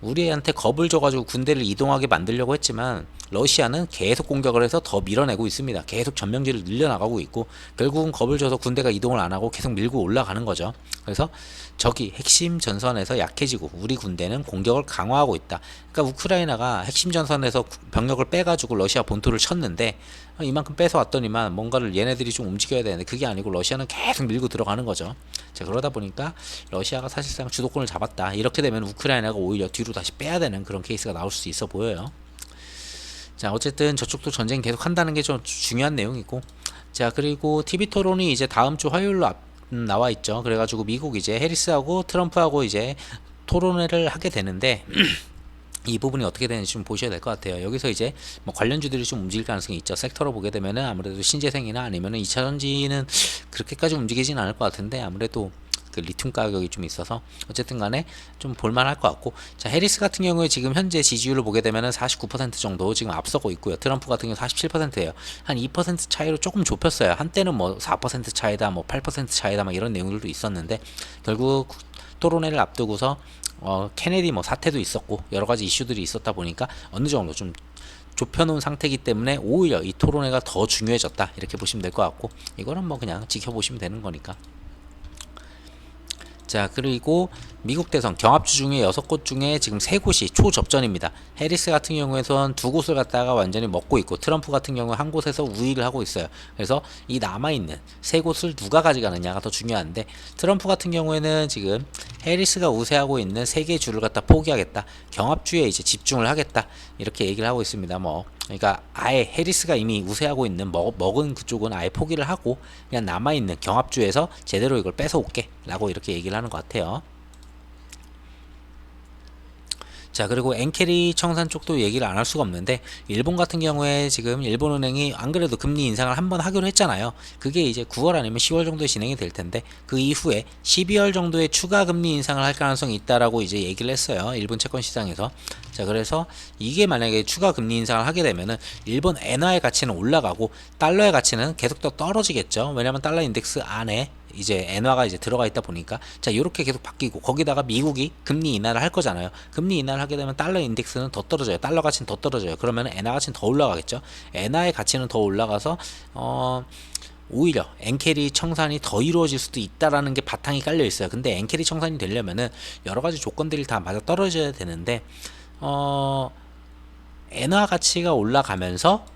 우리한테 겁을 줘가지고 군대를 이동하게 만들려고 했지만 러시아는 계속 공격을 해서 더 밀어내고 있습니다. 계속 점령지를 늘려나가고 있고 결국은 겁을 줘서 군대가 이동을 안 하고 계속 밀고 올라가는 거죠. 그래서 적이 핵심 전선에서 약해지고 우리 군대는 공격을 강화하고 있다. 그러니까 우크라이나가 핵심 전선에서 병력을 빼가지고 러시아 본토를 쳤는데 이만큼 뺏어왔더니만 뭔가를 얘네들이 좀 움직여야 되는데 그게 아니고 러시아는 계속 밀고 들어가는 거죠. 자, 그러다 보니까 러시아가 사실상 주도권을 잡았다. 이렇게 되면 우크라이나가 오히려 뒤로 다시 빼야 되는 그런 케이스가 나올 수 있어 보여요. 자, 어쨌든 저쪽도 전쟁 계속 한다는 게 좀 중요한 내용이고, 자, 그리고 TV 토론이 이제 다음 주 화요일로 나와 있죠. 그래가지고 미국 이제 해리스하고 트럼프하고 이제 토론회를 하게 되는데 이 부분이 어떻게 되는지 좀 보셔야 될 것 같아요. 여기서 이제 관련주들이 좀 움직일 가능성이 있죠. 섹터로 보게 되면은 아무래도 신재생이나 아니면은 2차 전지는 그렇게까지 움직이진 않을 것 같은데 아무래도 그 리튬 가격이 좀 있어서 어쨌든 간에 좀 볼만할 것 같고, 자, 해리스 같은 경우에 지금 현재 지지율을 보게 되면은 49% 정도 지금 앞서고 있고요. 트럼프 같은 경우 47%예요. 한 2% 차이로 조금 좁혔어요. 한때는 4% 차이다, 8% 차이다 이런 내용들도 있었는데 결국 토론회를 앞두고서 케네디 사태도 있었고 여러 가지 이슈들이 있었다 보니까 어느 정도 좀 좁혀놓은 상태이기 때문에 오히려 이 토론회가 더 중요해졌다 이렇게 보시면 될 것 같고, 이거는 그냥 지켜보시면 되는 거니까. 자, 그리고 미국 대선 경합주 중에 6곳 중에 지금 3곳이 초접전입니다. 해리스 같은 경우에선 2곳을 갖다가 완전히 먹고 있고 트럼프 같은 경우 한 곳에서 우위를 하고 있어요. 그래서 이 남아있는 3곳을 누가 가져가느냐가 더 중요한데, 트럼프 같은 경우에는 지금 해리스가 우세하고 있는 3개의 주를 갖다 포기하겠다, 경합주에 이제 집중을 하겠다 이렇게 얘기를 하고 있습니다. 그러니까 아예 해리스가 이미 우세하고 있는 먹은 그쪽은 아예 포기를 하고 그냥 남아있는 경합주에서 제대로 이걸 뺏어올게 라고 이렇게 얘기를 하는 것 같아요. 자, 그리고 엔캐리 청산 쪽도 얘기를 안 할 수가 없는데 일본 같은 경우에 지금 일본은행이 안 그래도 금리 인상을 한번 하기로 했잖아요. 그게 이제 9월 아니면 10월 정도에 진행이 될 텐데 그 이후에 12월 정도에 추가 금리 인상을 할 가능성이 있다라고 이제 얘기를 했어요. 일본 채권 시장에서. 자, 그래서 이게 만약에 추가 금리 인상을 하게 되면은 일본 엔화의 가치는 올라가고 달러의 가치는 계속 더 떨어지겠죠. 왜냐면 달러 인덱스 안에 이제 엔화가 이제 들어가 있다 보니까 자 이렇게 계속 바뀌고 거기다가 미국이 금리 인하를 할 거잖아요. 금리 인하를 하게 되면 달러 인덱스는 더 떨어져요. 달러 가치는 더 떨어져요. 그러면 엔화 가치는 더 올라가겠죠. 엔화의 가치는 더 올라가서 오히려 엔캐리 청산이 더 이루어질 수도 있다라는 게 바탕이 깔려 있어요. 근데 엔캐리 청산이 되려면은 여러 가지 조건들이 다 맞아 떨어져야 되는데 엔화 가치가 올라가면서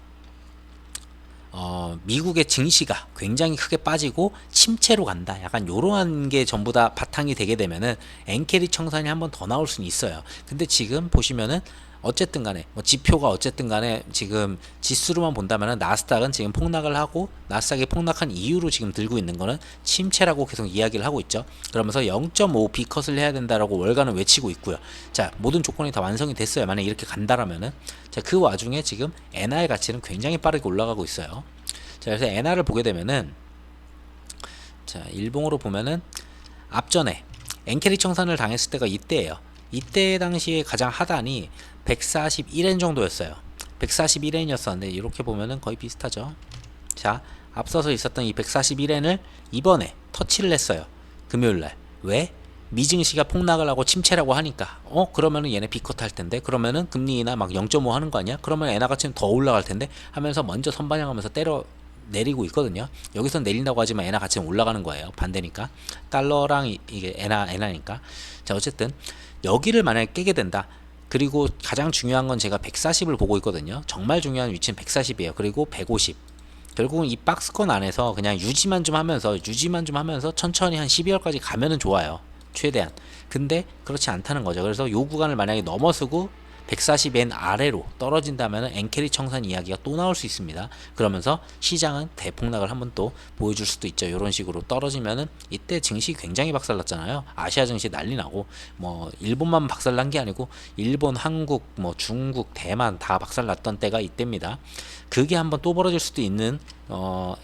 미국의 증시가 굉장히 크게 빠지고 침체로 간다. 약간 요러한 게 전부 다 바탕이 되게 되면은 엔캐리 청산이 한 번 더 나올 수는 있어요. 근데 지금 보시면은 어쨌든 간에 뭐 지표가 어쨌든 간에 지금 지수로만 본다면은 나스닥은 지금 폭락을 하고 나스닥이 폭락한 이유로 지금 들고 있는 거는 침체라고 계속 이야기를 하고 있죠. 그러면서 0.5 B컷을 해야 된다라고 월간은 외치고 있고요. 자, 모든 조건이 다 완성이 됐어요. 만약 이렇게 간다라면은 자, 그 와중에 지금 엔화의 가치는 굉장히 빠르게 올라가고 있어요. 자, 그래서 엔화를 보게 되면은 자, 일봉으로 보면은 앞전에 엔캐리 청산을 당했을 때가 이때예요. 이때 당시에 가장 하단이 141엔 정도였어요. 141엔이었었는데 이렇게 보면은 거의 비슷하죠. 자, 앞서서 있었던 이 141엔을 이번에 터치를 했어요. 금요일날. 왜? 미증시가 폭락을 하고 침체라고 하니까 그러면은 얘네 비컷 할 텐데 그러면은 금리 인하 막 0.5 하는 거 아니야? 그러면 엔화 가치는 더 올라갈 텐데 하면서 먼저 선반영하면서 때려 내리고 있거든요. 여기서 내린다고 하지만 엔화 가치는 올라가는 거예요. 반대니까 달러랑 이게 엔화니까. 자, 어쨌든 여기를 만약에 깨게 된다. 그리고 가장 중요한 건 제가 140을 보고 있거든요. 정말 중요한 위치는 140이에요. 그리고 150. 결국은 이 박스권 안에서 그냥 유지만 좀 하면서 천천히 한 12월까지 가면은 좋아요. 최대한. 근데 그렇지 않다는 거죠. 그래서 요 구간을 만약에 넘어서고 140엔 아래로 떨어진다면 엔캐리 청산 이야기가 또 나올 수 있습니다. 그러면서 시장은 대폭락을 한번 또 보여줄 수도 있죠. 이런 식으로 떨어지면은 이때 증시 굉장히 박살났잖아요. 아시아 증시 난리 나고 뭐 일본만 박살난 게 아니고 일본, 한국, 뭐 중국, 대만 다 박살났던 때가 이때입니다. 그게 한번 또 벌어질 수도 있는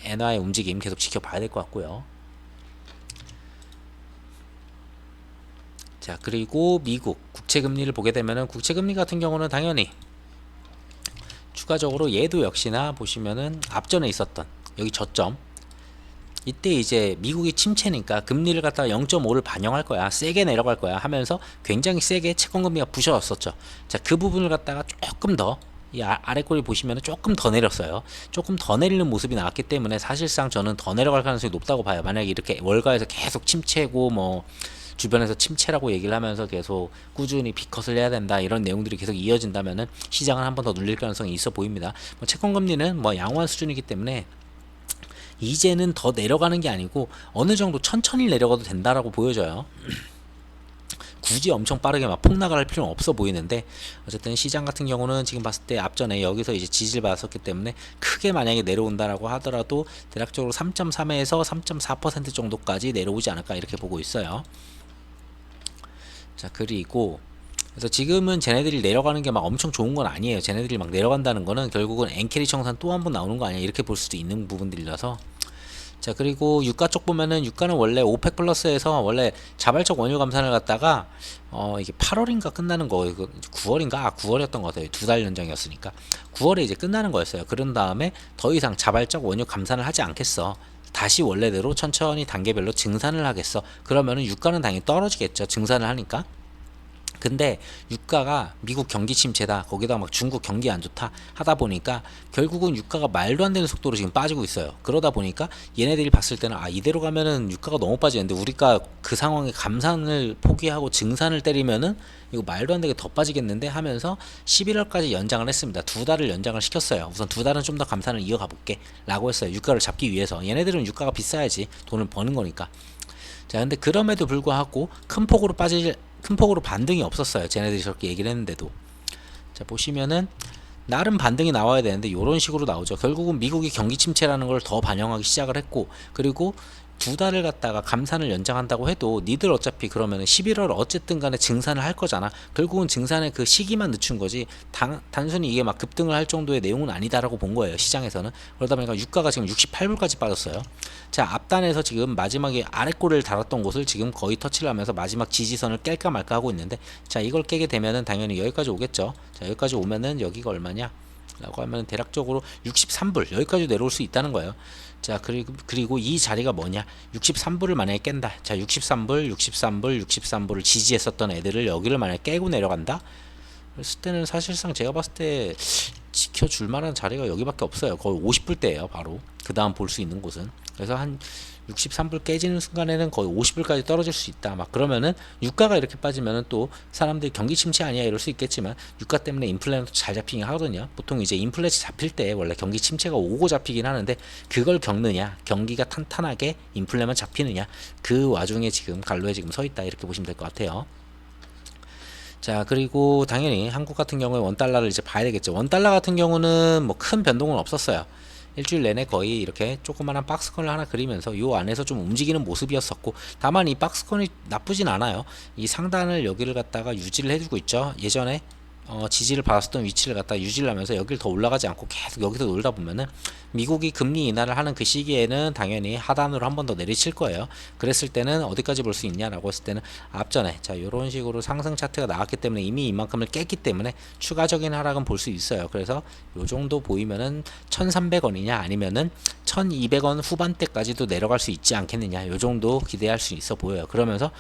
엔화의 움직임 계속 지켜봐야 될 것 같고요. 자, 그리고 미국 국채금리를 보게 되면은 국채금리 같은 경우는 당연히 추가적으로 얘도 역시나 보시면은 앞전에 있었던 여기 저점 이때 이제 미국이 침체니까 금리를 갖다가 0.5를 반영할 거야, 세게 내려갈 거야 하면서 굉장히 세게 채권금리가 부셔졌었죠. 자, 그 부분을 갖다가 조금 더 이 아래 꼬리 보시면 조금 더 내렸어요. 조금 더 내리는 모습이 나왔기 때문에 사실상 저는 더 내려갈 가능성이 높다고 봐요. 만약에 이렇게 월가에서 계속 침체고 뭐 주변에서 침체라고 얘기를 하면서 계속 꾸준히 비컷을 해야 된다 이런 내용들이 계속 이어진다면은 시장은 한 번 더 눌릴 가능성이 있어 보입니다. 뭐 채권금리는 뭐 양호한 수준이기 때문에 이제는 더 내려가는 게 아니고 어느 정도 천천히 내려가도 된다라고 보여져요. 굳이 엄청 빠르게 막 폭락을 할 필요는 없어 보이는데 어쨌든 시장 같은 경우는 지금 봤을 때 앞전에 여기서 이제 지지를 받았었기 때문에 크게 만약에 내려온다라고 하더라도 대략적으로 3.3에서 3.4% 정도까지 내려오지 않을까 이렇게 보고 있어요. 자, 그리고 그래서 지금은 쟤네들이 내려가는 게 막 엄청 좋은 건 아니에요. 쟤네들이 막 내려간다는 거는 결국은 엔캐리 청산 또 한 번 나오는 거 아니야 이렇게 볼 수도 있는 부분들이라서. 자, 그리고 유가 쪽 보면은 유가는 원래 오펙 플러스에서 원래 자발적 원유 감산을 갖다가 이게 8월인가 끝나는 거, 9월인가? 9월이었던 것 같아요. 2달 연장이었으니까 9월에 이제 끝나는 거였어요. 그런 다음에 더 이상 자발적 원유 감산을 하지 않겠어. 다시 원래대로 천천히 단계별로 증산을 하겠어. 그러면은 유가는 당연히 떨어지겠죠. 증산을 하니까. 근데 유가가 미국 경기 침체다, 거기다 막 중국 경기 안 좋다 하다 보니까 결국은 유가가 말도 안 되는 속도로 지금 빠지고 있어요. 그러다 보니까 얘네들이 봤을 때는 이대로 가면은 유가가 너무 빠지는데 우리가 그 상황에 감산을 포기하고 증산을 때리면은 이거 말도 안 되게 더 빠지겠는데 하면서 11월까지 연장을 했습니다. 2달을 연장을 시켰어요. 우선 2달은 좀 더 감산을 이어가 볼게 라고 했어요. 유가를 잡기 위해서. 얘네들은 유가가 비싸야지 돈을 버는 거니까. 자, 근데 그럼에도 불구하고 큰 폭으로 반등이 없었어요. 쟤네들이 저렇게 얘기를 했는데도. 자, 보시면은 나름 반등이 나와야 되는데 이런 식으로 나오죠. 결국은 미국이 경기 침체라는 걸 더 반영하기 시작을 했고, 그리고 2달을 갖다가 감산을 연장한다고 해도 니들 어차피 그러면은 11월 어쨌든 간에 증산을 할 거잖아. 결국은 증산의 그 시기만 늦춘 거지 단순히 이게 막 급등을 할 정도의 내용은 아니다라고 본 거예요. 시장에서는. 그러다 보니까 유가가 지금 68불까지 빠졌어요. 자, 앞단에서 지금 마지막에 아래꼬리를 달았던 곳을 지금 거의 터치를 하면서 마지막 지지선을 깰까 말까 하고 있는데, 자, 이걸 깨게 되면은 당연히 여기까지 오겠죠. 자, 여기까지 오면은 여기가 얼마냐? 라고 하면 대략적으로 63불 여기까지 내려올 수 있다는 거예요. 자, 그리고 이 자리가 뭐냐, 63불을 만약에 깬다. 자, 63불을 지지했었던 애들을 여기를 만약에 깨고 내려간다. 그랬을 때는 사실상 제가 봤을 때 지켜줄 만한 자리가 여기밖에 없어요. 거의 50불대예요 바로. 그 다음 볼 수 있는 곳은. 그래서 한 63불 깨지는 순간에는 거의 50불까지 떨어질 수 있다. 막 그러면은 유가가 이렇게 빠지면은 또 사람들이 경기 침체 아니야 이럴 수 있겠지만, 유가 때문에 인플레는 잘 잡히긴 하거든요. 보통 이제 인플레 잡힐 때 원래 경기 침체가 오고 잡히긴 하는데, 그걸 겪느냐, 경기가 탄탄하게 인플레만 잡히느냐, 그 와중에 지금 갈로에 지금 서 있다 이렇게 보시면 될 것 같아요. 자, 그리고 당연히 한국 같은 경우에 원달러를 이제 봐야 되겠죠. 원달러 같은 경우는 뭐 큰 변동은 없었어요. 일주일 내내 거의 이렇게 조그만한 박스권을 하나 그리면서 요 안에서 좀 움직이는 모습이었었고, 다만 이 박스권이 나쁘진 않아요. 이 상단을 여기를 갖다가 유지를 해주고 있죠. 예전에 지지를 받았었던 위치를 갖다 유지를 하면서 여기를 더 올라가지 않고 계속 여기서 놀다 보면은, 미국이 금리 인하를 하는 그 시기에는 당연히 하단으로 한 번 더 내리칠 거예요. 그랬을 때는 어디까지 볼 수 있냐라고 했을 때는 앞전에 자 요런 식으로 상승 차트가 나왔기 때문에, 이미 이만큼을 깼기 때문에 추가적인 하락은 볼 수 있어요. 그래서 요 정도 보이면은 1,300원이냐 아니면은 1,200원 후반대까지도 내려갈 수 있지 않겠느냐, 요 정도 기대할 수 있어 보여요. 그러면서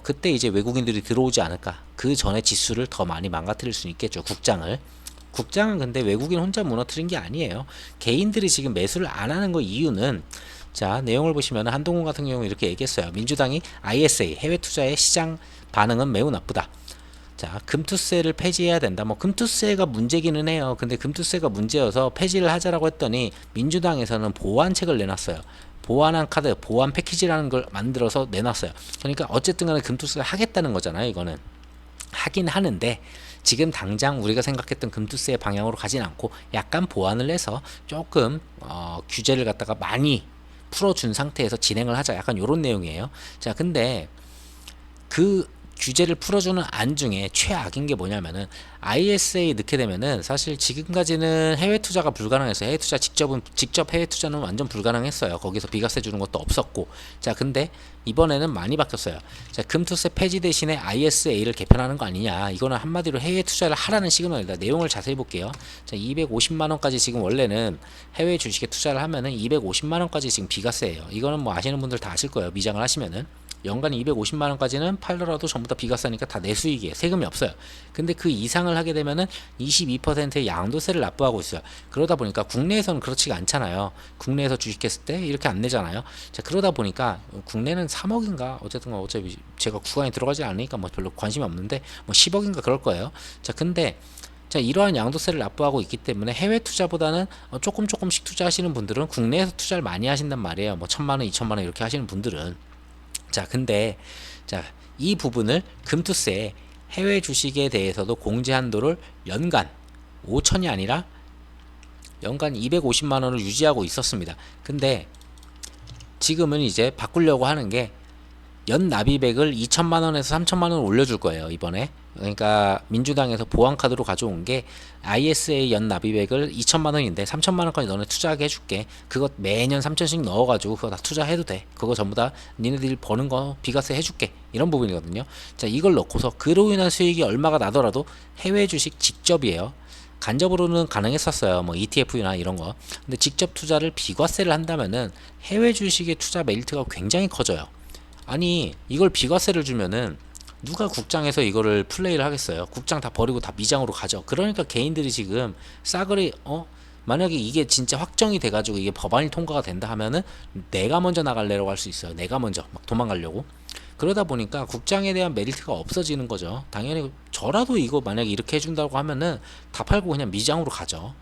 그때 이제 외국인들이 들어오지 않을까. 그 전에 지수를 더 많이 망가뜨릴 수 있겠죠. 국장은 근데 외국인 혼자 무너뜨린 게 아니에요. 개인들이 지금 매수를 안 하는 거 이유는, 자 내용을 보시면 한동훈 같은 경우 이렇게 얘기했어요. 민주당이 ISA 해외 투자의 시장 반응은 매우 나쁘다. 자, 금투세를 폐지해야 된다. 뭐 금투세가 문제기는 해요. 근데 금투세가 문제여서 폐지를 하자라고 했더니 민주당에서는 보완책을 내놨어요. 보완한 카드, 보완 패키지라는 걸 만들어서 내놨어요. 그러니까 어쨌든 간에 금투세를 하겠다는 거잖아요. 이거는 하긴 하는데, 지금 당장 우리가 생각했던 금투세의 방향으로 가진 않고 약간 보완을 해서 조금 규제를 갖다가 많이 풀어준 상태에서 진행을 하자, 약간 요런 내용이에요. 자, 근데 그 규제를 풀어주는 안 중에 최악인 게 뭐냐면은, ISA 넣게 되면은 사실 지금까지는 해외 투자가 불가능했어요. 해외 투자 직접 해외 투자는 완전 불가능했어요. 거기서 비과세 주는 것도 없었고. 자, 근데 이번에는 많이 바뀌었어요. 자, 금투세 폐지 대신에 ISA를 개편하는 거 아니냐. 이거는 한마디로 해외 투자를 하라는 시그널이다. 내용을 자세히 볼게요. 자, 250만 원까지 지금 원래는 해외 주식에 투자를 하면은 250만 원까지 지금 비과세예요. 이거는 뭐 아시는 분들 다 아실 거예요. 미장을 하시면은. 연간 250만원까지는 팔더라도 전부 다 비과세니까 다 내 수익이에요. 세금이 없어요. 근데 그 이상을 하게 되면은 22%의 양도세를 납부하고 있어요. 그러다 보니까 국내에서는 그렇지가 않잖아요. 국내에서 주식했을 때 이렇게 안 내잖아요. 자, 그러다 보니까 국내는 3억인가 어쨌든 어차피 제가 구간에 들어가지 않으니까 뭐 별로 관심이 없는데 뭐 10억인가 그럴 거예요. 자, 근데 자, 이러한 양도세를 납부하고 있기 때문에 해외 투자보다는 조금씩 투자하시는 분들은 국내에서 투자를 많이 하신단 말이에요. 뭐 1,000만원, 2,000만원 이렇게 하시는 분들은. 자, 근데 자, 이 부분을 금투세 해외 주식에 대해서도 공제 한도를 연간 5천이 아니라 연간 250만 원을 유지하고 있었습니다. 근데 지금은 이제 바꾸려고 하는 게 연 납입액을 2천만 원에서 3천만 원 올려줄 거예요, 이번에. 그러니까 민주당에서 보안카드로 가져온 게 ISA 연 납입액을 2천만 원인데 3천만 원까지 너네 투자하게 해줄게. 그거 매년 3천씩 넣어가지고 그거 다 투자해도 돼. 그거 전부 다 니네들이 버는 거 비과세 해줄게. 이런 부분이거든요. 자, 이걸 넣고서 그로 인한 수익이 얼마가 나더라도 해외 주식 직접이에요. 간접으로는 가능했었어요. 뭐 ETF나 이런 거. 근데 직접 투자를 비과세를 한다면은 해외 주식의 투자 메리트가 굉장히 커져요. 아니, 이걸 비과세를 주면은 누가 국장에서 이거를 플레이를 하겠어요. 국장 다 버리고 다 미장으로 가죠. 그러니까 개인들이 지금 싸그리 만약에 이게 진짜 확정이 돼가지고 이게 법안이 통과가 된다 하면은 내가 먼저 나갈래라고 할 수 있어요. 내가 먼저 막 도망가려고. 그러다 보니까 국장에 대한 메리트가 없어지는 거죠. 당연히 저라도 이거 만약에 이렇게 해준다고 하면은 다 팔고 그냥 미장으로 가죠.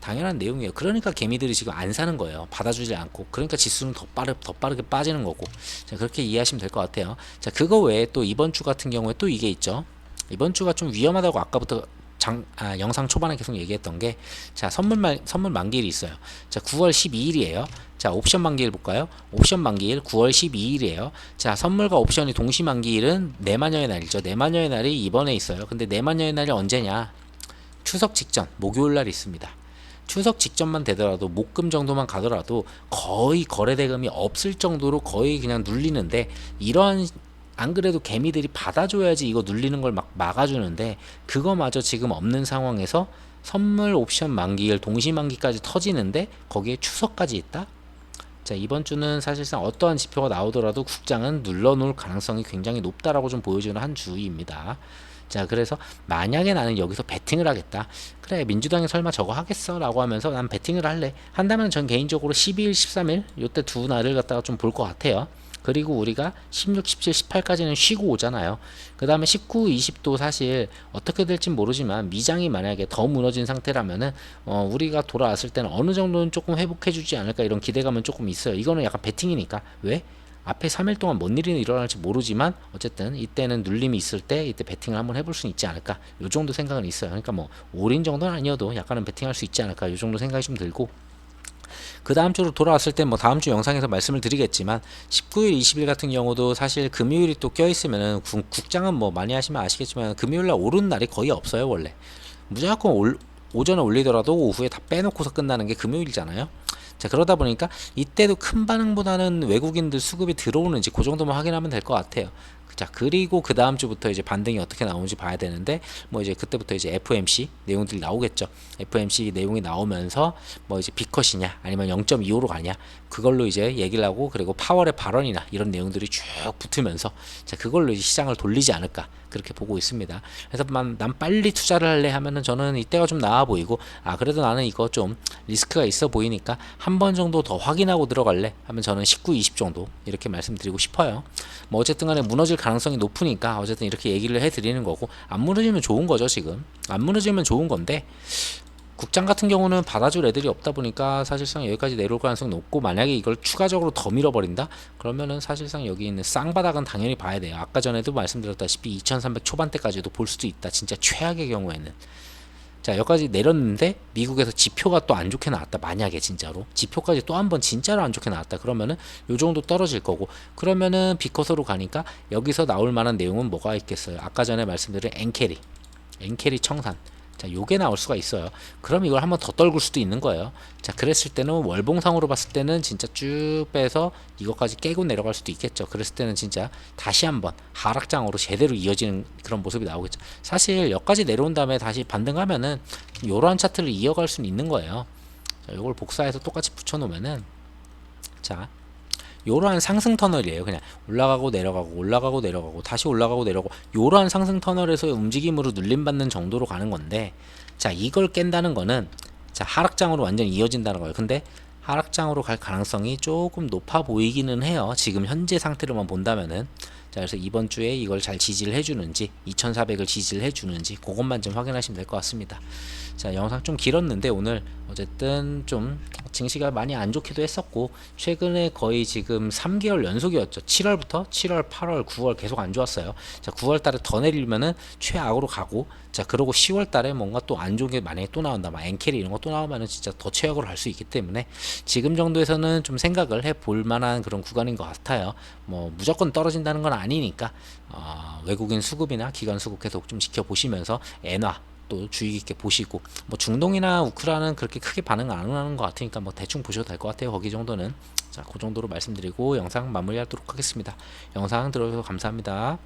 당연한 내용이에요. 그러니까 개미들이 지금 안 사는 거예요. 받아주지 않고. 그러니까 지수는 더 빠르게 빠지는 거고. 자, 그렇게 이해하시면 될 것 같아요. 자, 그거 외에 또 이번 주 같은 경우에 또 이게 있죠. 이번 주가 좀 위험하다고 아까부터 영상 초반에 계속 얘기했던 게, 자, 선물 만기일이 있어요. 자, 9월 12일이에요. 자, 옵션 만기일 볼까요? 옵션 만기일 9월 12일이에요. 자, 선물과 옵션이 동시 만기일은 내마녀의 날이죠. 내마녀의 날이 이번에 있어요. 근데 내마녀의 날이 언제냐? 추석 직전 목요일 날 있습니다. 추석 직전만 되더라도 목금 정도만 가더라도 거의 거래대금이 없을 정도로 거의 그냥 눌리는데, 이러한 안 그래도 개미들이 받아줘야지 이거 눌리는 걸 막 막아주는데 그거마저 지금 없는 상황에서 선물 옵션 만기일 동시 만기까지 터지는데 거기에 추석까지 있다. 자, 이번 주는 사실상 어떠한 지표가 나오더라도 국장은 눌러놓을 가능성이 굉장히 높다라고 좀 보여주는 한 주입니다. 자, 그래서 만약에 나는 여기서 베팅을 하겠다. 그래, 민주당이 설마 저거 하겠어? 라고 하면서 난 베팅을 할래. 한다면 전 개인적으로 12일, 13일 요때 두 날을 갖다가 좀 볼 것 같아요. 그리고 우리가 16, 17, 18까지는 쉬고 오잖아요. 그 다음에 19, 20도 사실 어떻게 될지 모르지만 미장이 만약에 더 무너진 상태라면은 우리가 돌아왔을 때는 어느 정도는 조금 회복해주지 않을까 이런 기대감은 조금 있어요. 이거는 약간 베팅이니까. 왜? 앞에 3일 동안 뭔 일이 일어날지 모르지만 어쨌든 이때는 눌림이 있을 때 이때 베팅을 한번 해볼 수는 있지 않을까 요 정도 생각은 있어요. 그러니까 뭐 올인 정도는 아니어도 약간은 베팅할 수 있지 않을까 요 정도 생각이 좀 들고, 그 다음 주로 돌아왔을 때 뭐 다음 주 영상에서 말씀을 드리겠지만 19일, 20일 같은 경우도 사실 금요일이 또 껴있으면은 국장은 뭐 많이 하시면 아시겠지만 금요일날 오르는 날이 거의 없어요. 원래 무조건 오전에 올리더라도 오후에 다 빼놓고서 끝나는 게 금요일이잖아요. 자, 그러다 보니까 이때도 큰 반응보다는 외국인들 수급이 들어오는지 그 정도만 확인하면 될 것 같아요. 자, 그리고 그 다음 주부터 이제 반등이 어떻게 나오는지 봐야 되는데, 뭐 이제 그때부터 이제 FOMC 내용들이 나오겠죠. FOMC 내용이 나오면서 뭐 이제 B컷이냐 아니면 0.25로 가냐 그걸로 이제 얘기를 하고, 그리고 파월의 발언이나 이런 내용들이 쭉 붙으면서 자, 그걸로 이제 시장을 돌리지 않을까 그렇게 보고 있습니다. 그래서 난 빨리 투자를 할래 하면은 저는 이때가 좀 나아 보이고, 아 그래도 나는 이거 좀 리스크가 있어 보이니까 한 번 정도 더 확인하고 들어갈래 하면 저는 19, 20 정도 이렇게 말씀드리고 싶어요. 뭐 어쨌든 간에 무너질 가능성이 높으니까 어쨌든 이렇게 얘기를 해드리는 거고, 안 무너지면 좋은 거죠. 지금 안 무너지면 좋은 건데 국장 같은 경우는 받아줄 애들이 없다 보니까 사실상 여기까지 내려올 가능성이 높고, 만약에 이걸 추가적으로 더 밀어버린다 그러면은 사실상 여기 있는 쌍바닥은 당연히 봐야 돼요. 아까 전에도 말씀드렸다시피 2300 초반대까지도 볼 수도 있다. 진짜 최악의 경우에는. 자, 여기까지 내렸는데 미국에서 지표가 또 안 좋게 나왔다. 만약에 진짜로 지표까지 또 한 번 진짜로 안 좋게 나왔다 그러면은 요 정도 떨어질 거고, 그러면은 비컷으로 가니까 여기서 나올 만한 내용은 뭐가 있겠어요. 아까 전에 말씀드린 엔캐리 청산. 자, 요게 나올 수가 있어요. 그럼 이걸 한번 더 떨굴 수도 있는 거예요. 자, 그랬을 때는 월봉상으로 봤을 때는 진짜 쭉 빼서 이것까지 깨고 내려갈 수도 있겠죠. 그랬을 때는 진짜 다시 한번 하락장으로 제대로 이어지는 그런 모습이 나오겠죠. 사실 여기까지 내려온 다음에 다시 반등하면은 요러한 차트를 이어갈 수는 있는 거예요. 자, 요걸 복사해서 똑같이 붙여놓으면은, 자, 요러한 상승 터널이에요. 그냥 올라가고 내려가고 올라가고 내려가고 다시 올라가고 내려가고 요러한 상승 터널에서의 움직임으로 눌림받는 정도로 가는 건데, 자, 이걸 깬다는 거는 자, 하락장으로 완전히 이어진다는 거예요. 근데 하락장으로 갈 가능성이 조금 높아 보이기는 해요. 지금 현재 상태로만 본다면은. 자, 그래서 이번 주에 이걸 잘 지지를 해주는지 2400을 지지를 해주는지 그것만 좀 확인하시면 될 것 같습니다. 자, 영상 좀 길었는데 오늘 어쨌든 좀 증시가 많이 안 좋기도 했었고, 최근에 거의 지금 3개월 연속이었죠. 7월부터 7월, 8월, 9월 계속 안 좋았어요. 자, 9월 달에 더 내리면은 최악으로 가고, 자, 그러고 10월 달에 뭔가 또 안 좋은 게 만약에 또 나온다, 막 엔캐리 이런 거 또 나오면은 진짜 더 최악으로 갈 수 있기 때문에 지금 정도에서는 좀 생각을 해볼 만한 그런 구간인 것 같아요. 뭐 무조건 떨어진다는 건 아니니까 외국인 수급이나 기관 수급 계속 좀 지켜보시면서 엔화 또 주의 깊게 보시고, 뭐 중동이나 우크라이나는 그렇게 크게 반응 안 하는 것 같으니까 뭐 대충 보셔도 될 것 같아요. 거기 정도는. 자, 그 정도로 말씀드리고 영상 마무리하도록 하겠습니다. 영상 들어주셔서 감사합니다.